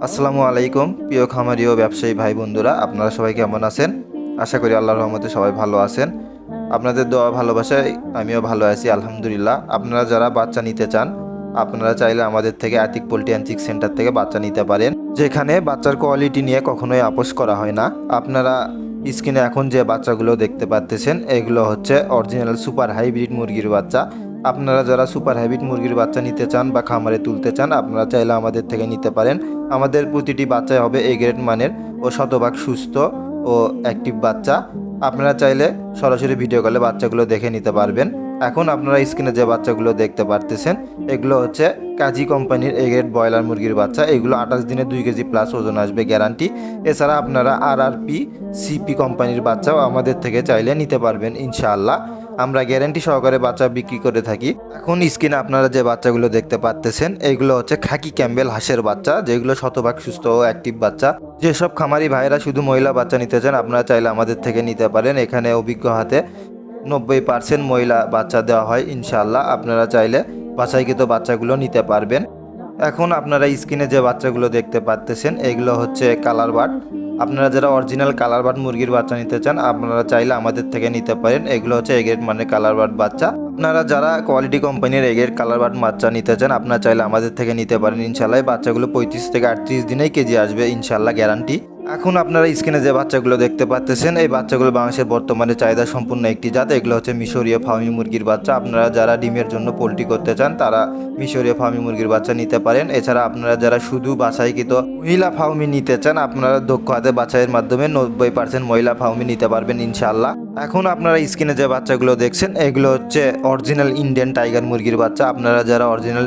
আসসালামু আলাইকুম প্রিয় খামারি ও ব্যবসায়ী ভাই বন্ধুরা, আপনারা সবাই কেমন আছেন? আশা করি আল্লাহর রহমতে সবাই ভালো আছেন। আপনাদের দোয়া ভালোবাসায় আমিও ভালো আছি আলহামদুলিল্লাহ। আপনারা যারা বাচ্চা নিতে চান, আপনারা চাইলে আমাদের থেকে Atik poultry and chick centre থেকে বাচ্চা নিতে পারেন, যেখানে বাচ্চার কোয়ালিটি নিয়ে কখনোই আপোষ করা হয় না। আপনারা স্ক্রিনে এখন যে বাচ্চাগুলো দেখতে পাচ্ছেন, এগুলো হচ্ছে অরিজিনাল সুপার হাইব্রিড মুরগির বাচ্চা। আপনারা যারা সুপার হাইব্রিড মুরগির বাচ্চা নিতে চান বা খামারে তুলতে চান, আপনারা চাইলে আমাদের থেকে নিতে পারেন। আমাদের প্রতিটি বাচ্চাই হবে এ গ্রেড মানের ও শতভাগ সুস্থ ও অ্যাক্টিভ বাচ্চা। আপনারা চাইলে সরাসরি ভিডিও কলে বাচ্চাগুলো দেখে নিতে পারবেন। এখন আপনারা স্ক্রিনে যে বাচ্চাগুলো দেখতে পারতেছেন, এগুলো হচ্ছে কাজী কোম্পানির এ গ্রেড ব্রয়লার মুরগির বাচ্চা। এগুলো 28 দিনে 2 কেজি প্লাস ওজন আসবে গ্যারান্টি। এছাড়া আপনারা RRP CP কোম্পানির বাচ্চাও আমাদের থেকে চাইলে নিতে পারবেন ইনশাআল্লাহ। আমরা গ্যারান্টি সহকারে বাচ্চা বিক্রি করে থাকি। এখন স্ক্রিনে আপনারা যে বাচ্চাগুলো দেখতে পাচ্ছেন, এইগুলো হচ্ছে খাকি ক্যাম্বেল হাঁসের বাচ্চা, যেগুলো শতভাগ সুস্থ ও অ্যাক্টিভ বাচ্চা। যেসব খামারি ভাইরা শুধু মহিলা বাচ্চা নিতে চান, আপনারা চাইলে আমাদের থেকে নিতে পারেন। এখানে অভিজ্ঞ হাতে 90% মহিলা বাচ্চা দেওয়া হয় ইনশাআল্লাহ। আপনারা চাইলে বাছাইকৃত বাচ্চাগুলো নিতে পারবেন। এখন আপনারা স্ক্রিনে যে বাচ্চাগুলো দেখতে পাচ্ছেন, এগুলো হচ্ছে কালার বার্ড। আপনারা যারা অরিজিনাল কালার বার্ড মুরগির বাচ্চা নিতে চান, আপনারা চাইলে আমাদের থেকে নিতে পারেন। এগুলো হচ্ছে এ গ্রেড মানে কালার বার্ড বাচ্চা। আপনারা যারা কোয়ালিটি কোম্পানির এ গ্রেড কালার বার্ড বাচ্চা নিতে চান, আপনারা চাইলে আমাদের থেকে নিতে পারেন ইনশাআল্লাহ। এই বাচ্চাগুলো 35 থেকে 38 দিনেই কেজি আসবে ইনশাআল্লাহ গ্যারান্টি। এখন আপনারা স্ক্রিনে যে বাচ্চাগুলো দেখতে পাচ্ছেন, এই বাচ্চাগুলো বাংলাদেশের বর্তমানে চাহিদা সম্পূর্ণ একটি জাত। এগুলো হচ্ছে মিশরীয় ফার্মি মুরগির বাচ্চা। আপনারা যারা ডিমের জন্য পোল্ট্রি করতে চান, তারা মিশরীয় ফার্মি মুরগির বাচ্চা নিতে পারেন। এছাড়া আপনারা যারা শুধু বাছাইকৃত মহিলা ফার্মি নিতে চান, আপনারা দক্ষ হাতে বাছাইয়ের মাধ্যমে 90% মহিলা ফার্মি নিতে পারবেন ইনশাআল্লাহ। এখন আপনারা স্ক্রিনে যে বাচ্চাগুলো দেখছেন, এগুলো হচ্ছে অরিজিনাল ইন্ডিয়ান টাইগার মুরগির বাচ্চা। আপনারা যারা অরিজিনাল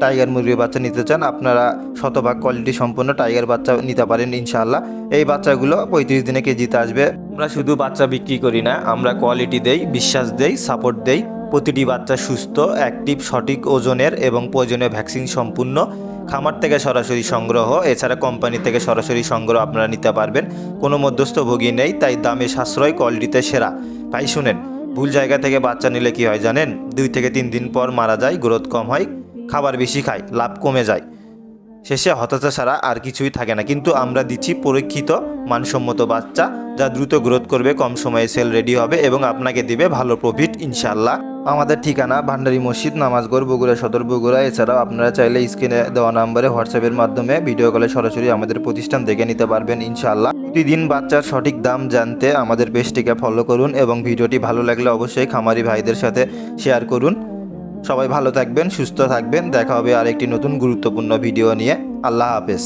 টাইগার মুরগির বাচ্চা নিতে চান, আপনারা শতভাগ কোয়ালিটি সম্পন্ন টাইগার বাচ্চা নিতে পারেন ইনশাআল্লাহ। এই বাচ্চাগুলো 35 দিনে কেজিতে আসবে। আমরা শুধু বাচ্চা বিক্রি করি না, আমরা কোয়ালিটি দেই, বিশ্বাস দেই, সাপোর্ট দেই। প্রতিটি বাচ্চা সুস্থ, অ্যাক্টিভ, সঠিক ওজনের এবং প্রয়োজনীয় ভ্যাকসিন সম্পূর্ণ। খামার থেকে সরাসরি সংগ্রহ, এছাড়া কোম্পানি থেকে সরাসরি সংগ্রহ আপনারা নিতে পারবেন। কোনো মধ্যস্থভোগী নেই, তাই দামে সাশ্রয়, কোয়ালিটিতে সেরা। ভাই শুনেন, ভুল জায়গা থেকে বাচ্চা নিলে কি হয় জানেন? 2 থেকে 3 দিন পর মারা যায়, গ্রোথ কম হয়, খাবার বেশি খায়, লাভ কমে যায়, শেষে হতাশা ছাড়া আর কিছুই থাকে না। কিন্তু আমরা দিচ্ছি পরীক্ষিত মানসম্মত বাচ্চা, যা দ্রুত গ্রোথ করবে, কম সময়ে সেল রেডি হবে এবং আপনাকে দিবে ভালো প্রফিট ইনশাআল্লাহ। আমাদের ঠিকানা ভান্ডারী মসজিদ, নামাজগড়, বগুড়া সদর, বগুড়া। এছাড়াও আপনারা চাইলে স্ক্রিনে দেওয়া নাম্বারে হোয়াটসঅ্যাপের মাধ্যমে ভিডিও কলে সরাসরি আমাদের প্রতিষ্ঠান দেখে নিতে পারবেন ইনশাআল্লাহ। প্রতিদিন বাচ্চার সঠিক দাম জানতে আমাদের পেজটিকে ফলো করুন এবং ভিডিওটি ভালো লাগলে অবশ্যই খামারি ভাইদের সাথে শেয়ার করুন। সবাই ভালো থাকবেন, সুস্থ থাকবেন। দেখা হবে আরেকটি নতুন গুরুত্বপূর্ণ ভিডিও নিয়ে। আল্লাহ হাফেজ।